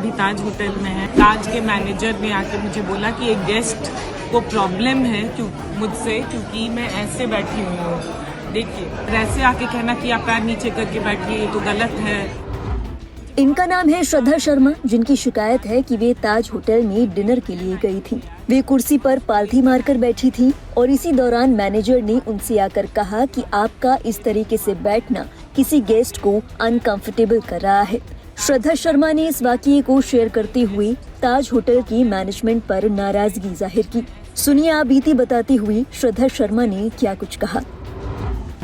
अभी ताज होटल में है। ताज के मैनेजर ने आके मुझे बोला कि एक गेस्ट को प्रॉब्लम है मुझसे, क्योंकि मैं ऐसे बैठी हुई हूँ। देखिए, ऐसे आके कहना कि आप पैर नीचे करके बैठिए, ये तो गलत है। इनका नाम है श्रद्धा शर्मा, जिनकी शिकायत है कि वे ताज होटल में डिनर के लिए गई थी। वे कुर्सी पर पालथी मारकर बैठी थी और इसी दौरान मैनेजर ने उनसे आकर कहा कि आपका इस तरीके से बैठना किसी गेस्ट को अनकंफर्टेबल कर रहा है। श्रद्धा शर्मा ने इस वाकये को शेयर करते हुए ताज होटल की मैनेजमेंट पर नाराजगी जाहिर की। सुनिए आप बीती बताती हुई श्रद्धा शर्मा ने क्या कुछ कहा।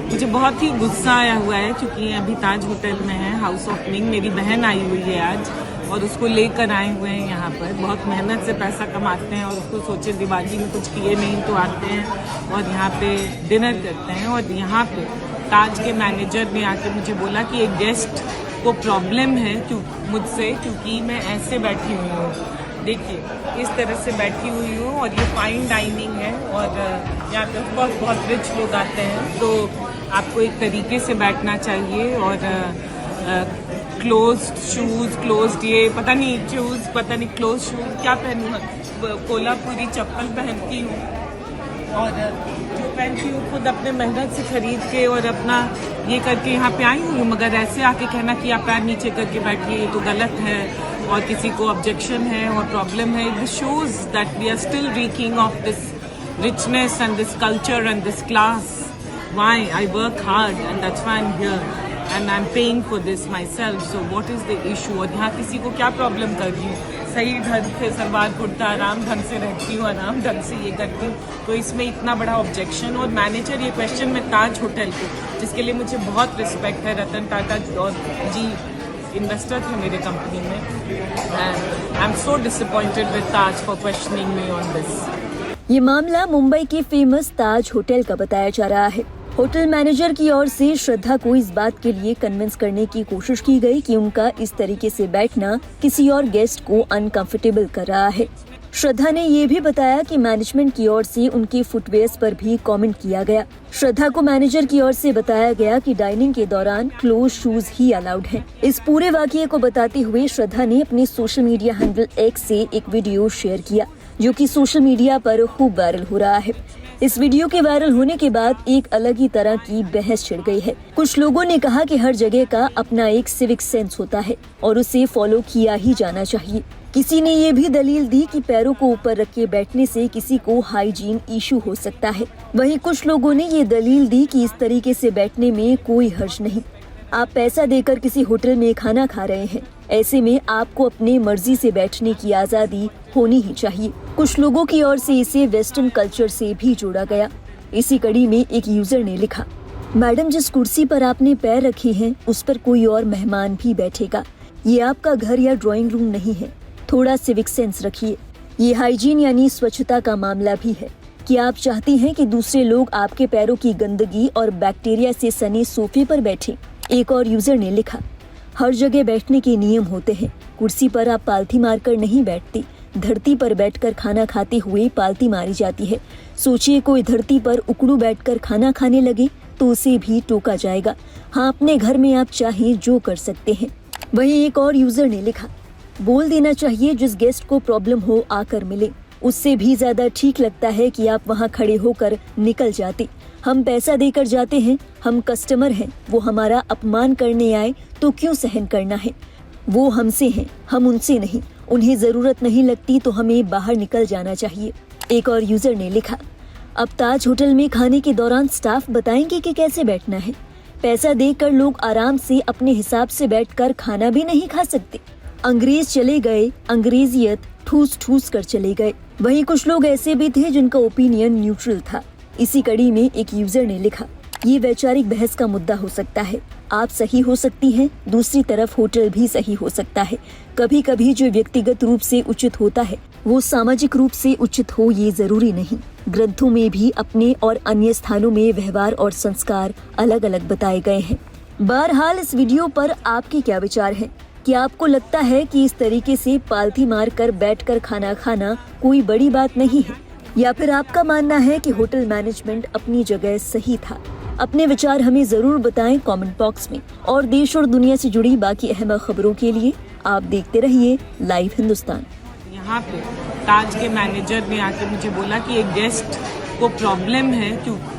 मुझे बहुत ही गुस्सा आया हुआ है, क्योंकि अभी ताज होटल में है हाउस ओपनिंग। मेरी बहन आई हुई है आज और उसको लेकर आए हुए हैं यहाँ पर। बहुत मेहनत से पैसा कमाते हैं और उसको सोचे दिवाली में कुछ किए नहीं तो आते हैं और यहाँ पे डिनर करते हैं। और यहाँ पे ताज के मैनेजर ने आके मुझे बोला कि एक गेस्ट को प्रॉब्लम है मुझसे, क्योंकि मैं ऐसे बैठी हुई हूँ। देखिए, इस तरह से बैठी हुई हूँ और ये फाइन डाइनिंग है और यहाँ पे बहुत रिच लोग आते हैं, तो आपको एक तरीके से बैठना चाहिए। और क्लोज्ड शूज, क्लोज्ड ये पता नहीं क्लोज शूज क्या पहनूँ, कोल्हापुरी चप्पल पहनती हूँ और जो पहनती हूँ खुद अपने मेहनत से खरीद के और अपना ये करके यहाँ पे आई हूँ। मगर ऐसे आके कहना कि आप पैर नीचे करके बैठिए, ये तो गलत है और किसी को ऑब्जेक्शन है और प्रॉब्लम है। This shows that we are still reeking of this richness and this culture and this class. Why? I work hard and that's why I'm here and I'm paying for this myself. So what is the issue? और यहाँ किसी को क्या problem कर रही हूँ? सही ढंग से सलवार कुर्ता आराम ढंग से रहती हूँ, आराम ढंग से ये करती हूँ, तो इसमें इतना बड़ा ऑब्जेक्शन। और मैनेजर ये क्वेश्चन में ताज होटल के, जिसके लिए मुझे बहुत रिस्पेक्ट है, रतन टाटा और जी इन्वेस्टर थे मेरे कंपनी में, and I am so disappointed with Taj for questioning me on this. ये मामला मुंबई के फेमस ताज होटल का बताया जा रहा है। होटल मैनेजर की ओर से श्रद्धा को इस बात के लिए कन्विंस करने की कोशिश की गई कि उनका इस तरीके से बैठना किसी और गेस्ट को अनकंफर्टेबल कर रहा है। श्रद्धा ने ये भी बताया कि मैनेजमेंट की ओर से उनके फुटवेयर्स पर भी कमेंट किया गया। श्रद्धा को मैनेजर की ओर से बताया गया कि डाइनिंग के दौरान क्लोज शूज ही अलाउड हैं। इस पूरे वाकये को बताते हुए श्रद्धा ने अपने सोशल मीडिया हैंडल एक्स से एक वीडियो शेयर किया, जो कि सोशल मीडिया पर खूब वायरल हो रहा है। इस वीडियो के वायरल होने के बाद एक अलग ही तरह की बहस छिड़ गई है। कुछ लोगों ने कहा कि हर जगह का अपना एक सिविक सेंस होता है और उसे फॉलो किया ही जाना चाहिए। किसी ने ये भी दलील दी कि पैरों को ऊपर रख के बैठने से किसी को हाइजीन इशू हो सकता है। वहीं कुछ लोगों ने ये दलील दी कि इस तरीके से बैठने में कोई हर्ज नहीं। आप पैसा देकर किसी होटल में खाना खा रहे हैं, ऐसे में आपको अपनी मर्जी से बैठने की आजादी होनी ही चाहिए। कुछ लोगों की ओर से इसे वेस्टर्न कल्चर से भी जोड़ा गया। इसी कड़ी में एक यूजर ने लिखा, मैडम जिस कुर्सी पर आपने पैर रखे हैं उस पर कोई और मेहमान भी बैठेगा। ये आपका घर या ड्राइंग रूम नहीं है, थोड़ा सिविक सेंस रखिए। ये हाइजीन यानी स्वच्छता का मामला भी है कि आप चाहती हैं कि दूसरे लोग आपके पैरों की गंदगी और बैक्टीरिया से सने सोफे पर बैठें। एक और यूजर ने लिखा, हर जगह बैठने के नियम होते हैं। कुर्सी पर आप पालथी मारकर नहीं बैठती, धरती पर बैठकर खाना खाते हुए पालथी मारी जाती है। सोचिए कोई धरती पर उकड़ू बैठकर खाना खाने लगे तो उसे भी टोका जाएगा। हाँ, अपने घर में आप चाहे जो कर सकते हैं। वहीं एक और यूजर ने लिखा, बोल देना चाहिए जिस गेस्ट को प्रॉब्लम हो आकर मिले। उससे भी ज्यादा ठीक लगता है कि आप वहाँ खड़े होकर निकल जाते। हम पैसा देकर जाते हैं, हम कस्टमर हैं, वो हमारा अपमान करने आए तो क्यों सहन करना है। वो हमसे हैं, हम उनसे नहीं। उन्हें जरूरत नहीं लगती तो हमें बाहर निकल जाना चाहिए। एक और यूजर ने लिखा, अब ताज होटल में खाने के दौरान स्टाफ बताएंगे कि कैसे बैठना है। पैसा देकर लोग आराम से अपने हिसाब से बैठकर खाना भी नहीं खा सकते। अंग्रेज चले गए, अंग्रेजियत ठूस ठूस कर चले गए। वहीं कुछ लोग ऐसे भी थे जिनका ओपिनियन न्यूट्रल था। इसी कड़ी में एक यूजर ने लिखा, ये वैचारिक बहस का मुद्दा हो सकता है। आप सही हो सकती हैं, दूसरी तरफ होटल भी सही हो सकता है। कभी कभी जो व्यक्तिगत रूप से उचित होता है वो सामाजिक रूप से उचित हो ये जरूरी नहीं। ग्रंथों में भी अपने और अन्य स्थानों में व्यवहार और संस्कार अलग अलग बताए गए हैं। बहरहाल इस वीडियो पर आपके क्या विचार हैं? क्या आपको लगता है कि इस तरीके से पालथी मारकर बैठकर खाना खाना कोई बड़ी बात नहीं है, या फिर आपका मानना है कि होटल मैनेजमेंट अपनी जगह सही था? अपने विचार हमें जरूर बताएं कमेंट बॉक्स में। और देश और दुनिया से जुड़ी बाकी अहम खबरों के लिए आप देखते रहिए लाइव हिंदुस्तान। यहाँ पे ताज के मैनेजर ने आके मुझे बोला कि एक गेस्ट को प्रॉब्लम है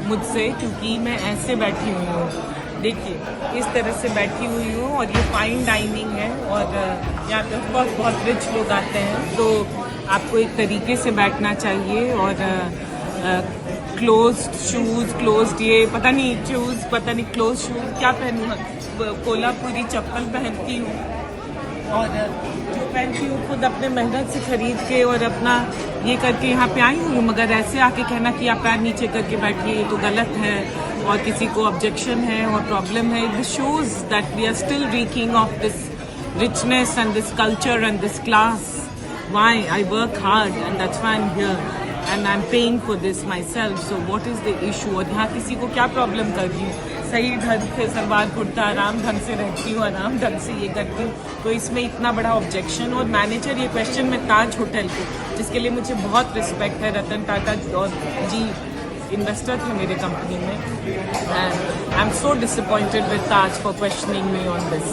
मुझसे, क्योंकि मैं ऐसे बैठी हुई हूँ। देखिए इस तरह से बैठी हुई हूँ और ये फाइन डाइनिंग है और यहाँ पे ऑफकोर्स बहुत रिच लोग आते हैं, तो आपको एक तरीके से बैठना चाहिए। और क्लोज्ड शूज़, क्लोज्ड ये पता नहीं क्लोज शूज़ क्या पहनूँ, कोल्हापुरी चप्पल पहनती हूँ और जो पहनती हूँ खुद अपने मेहनत से खरीद के और अपना ये करके यहाँ पे आई हूँ। मगर ऐसे आके कहना कि आप पैर नीचे करके बैठिए ये तो गलत है और किसी को ऑब्जेक्शन है और प्रॉब्लम है। This shows that we are still reeking of this richness and this culture and this class. Why? I work hard and that's why I'm here and I'm paying for this myself. So what is the issue? और यहाँ किसी को क्या problem कर रही हूँ? सही ढंग से सलवार कुर्ता आराम ढंग से रहती हूँ, आराम ढंग से ये करती हूँ, तो इसमें इतना बड़ा ऑब्जेक्शन। और मैनेजर ये क्वेश्चन में ताज होटल के, जिसके लिए मुझे बहुत रिस्पेक्ट है, रतन टाटा और जी इन्वेस्टर थे मेरे कंपनी में, and I am so disappointed with Taj for questioning me on this.